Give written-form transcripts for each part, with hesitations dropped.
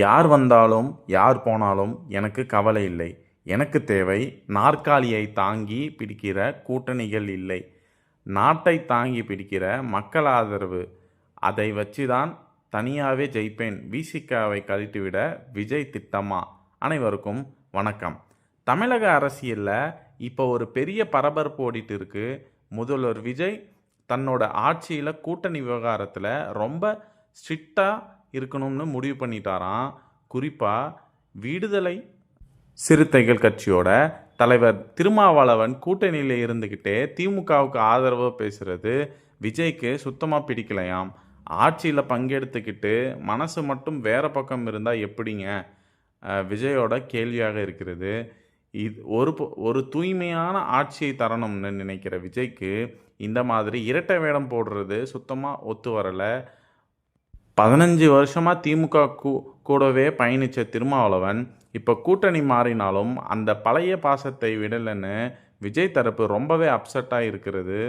யார் வந்தாலும் யார் போனாலும் எனக்கு கவலை இல்லை. எனக்கு தேவை நாற்காலியை தாங்கி பிடிக்கிற கூட்டணிகள் இல்லை. நாட்டை தாங்கி பிடிக்கிற மக்கள் ஆதரவு. அதை வச்சுதான் தனியாவே ஜெயிப்பேன். விசிகாவை கழட்டிவிட விஜய் திட்டமா? அனைவருக்கும் வணக்கம். தமிழக அரசியலில் இப்போ ஒரு பெரிய பரபரப்பு ஓடிட்டு இருக்கு. முதல்வர் விஜய் தன்னோட ஆட்சியில் கூட்டணி விவகாரத்தில் ரொம்ப ஸ்ட்ரிக்டாக இருக்கணும்னு முடிவு பண்ணிட்டாராம். குறிப்பாக விடுதலை சிறுத்தைகள் கட்சியோட தலைவர் திருமாவளவன் கூட்டணியில் இருந்துக்கிட்டே திமுகவுக்கு ஆதரவாக பேசுகிறது விஜய்க்கு சுத்தமாக பிடிக்கலையாம். ஆட்சியில் பங்கெடுத்துக்கிட்டு மனசு மட்டும் வேறு பக்கம் இருந்தால் எப்படிங்க? விஜயோட கேள்வியாக இருக்கிறது. இது ஒரு தூய்மையான ஆட்சியை தரணும்னு நினைக்கிற விஜய்க்கு இந்த மாதிரி இரட்டை வேடம் போடுறது சுத்தமாக ஒத்து வரலை. 15 வருஷமாக திமுக கூடவே பயணித்த திருமாவளவன் இப்போ கூட்டணி மாறினாலும் அந்த பழைய பாசத்தை விடலைன்னு விஜய் தரப்பு ரொம்பவே அப்செட்டாக இருக்கிறது.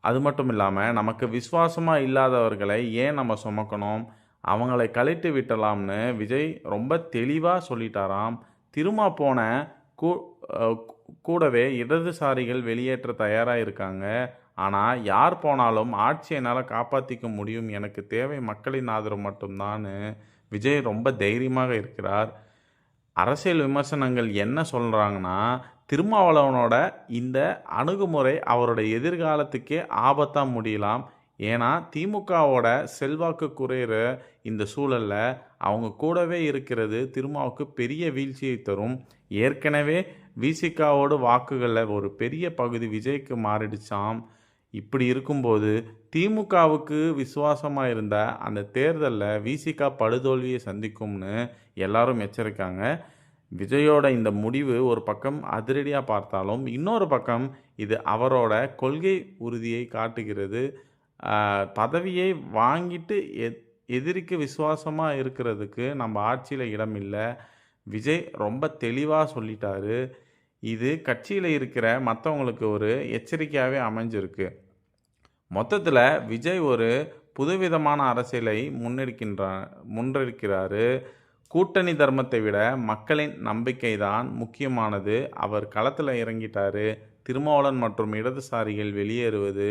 அது மட்டும் இல்லாமல் நமக்கு விசுவாசமாக இல்லாதவர்களை ஏன் நம்ம சுமக்கணும், அவங்களை கழட்டி விட்டலாம்னு விஜய் ரொம்ப தெளிவாக சொல்லிட்டாராம். திரும்ப போன கூடவே இடதுசாரிகள் வெளியேற்ற தயாராக இருக்காங்க. ஆனால் யார் போனாலும் ஆட்சி என்னால் காப்பாற்றிக்க முடியும், எனக்கு தேவை மக்களின் ஆதரவு மட்டும்தான்னு விஜய் ரொம்ப தைரியமாக இருக்கிறார். அரசியல் விமர்சனங்கள் என்ன சொல்கிறாங்கன்னா, திருமாவளவனோட இந்த அணுகுமுறை அவரோட எதிர்காலத்துக்கே ஆபத்தாக முடியலாம். ஏன்னா திமுகவோட செல்வாக்கு குறையிற இந்த சூழலில் அவங்க கூடவே இருக்கிறது திருமாவுக்கு பெரிய வீழ்ச்சியை தரும். ஏற்கனவே விசிகாவோட வாக்குகளில் ஒரு பெரிய பகுதி விஜய்க்கு மாறிடுச்சாம். இப்படி இருக்கும்போது திமுகவுக்கு விசுவாசமாக இருந்த அந்த தேர்தலில் விசிகா படுதோல்வியை சந்திக்கும்னு எல்லாரும் எச்சரிக்காங்க. விஜயோட இந்த முடிவு ஒரு பக்கம் அதிரடியாக பார்த்தாலும் இன்னொரு பக்கம் இது அவரோட கொள்கை உறுதியை காட்டுகிறது. பதவியை வாங்கிட்டு எதிரிக்கு விசுவாசமாக இருக்கிறதுக்கு நம்ம ஆட்சியில் இடம் இல்லை. விஜய் ரொம்ப தெளிவாக சொல்லிட்டாரு. இது கட்சியில் இருக்கிற மற்றவங்களுக்கு ஒரு எச்சரிக்கையாகவே அமைஞ்சிருக்கு. மொத்தத்தில் விஜய் ஒரு புதுவிதமான அரசியலை முன்னெடுக்கிறாரு. கூட்டணி தர்மத்தை விட மக்களின் நம்பிக்கை தான் முக்கியமானது. அவர் களத்தில் இறங்கிட்டாரு. திருமாவளவன் மற்றும் இடதுசாரிகள் வெளியேறுவது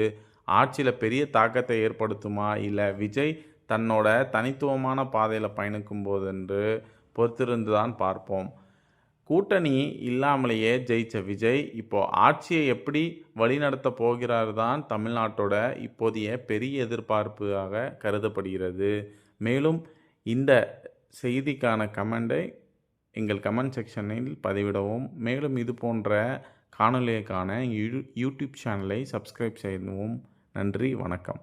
ஆட்சியில் பெரிய தாக்கத்தை ஏற்படுத்துமா, இல்லை விஜய் தன்னோட தனித்துவமான பாதையில் பயணிக்கும் போதென்று பொறுத்திருந்து தான் பார்ப்போம். கூட்டணி இல்லாமலேயே ஜெயித்த விஜய் இப்போ ஆட்சியை எப்படி வழிநடத்த போகிறார் தான் தமிழ்நாட்டோட இப்போதைய பெரிய எதிர்பார்ப்பாக கருதப்படுகிறது. மேலும் இந்த செய்திக்கான கமெண்டை எங்கள் கமெண்ட் செக்ஷனில் பதிவிடவும். மேலும் இது போன்ற காணொலியை காண யூடியூப் சேனலை சப்ஸ்கிரைப் செய்யவும். நன்றி, வணக்கம்.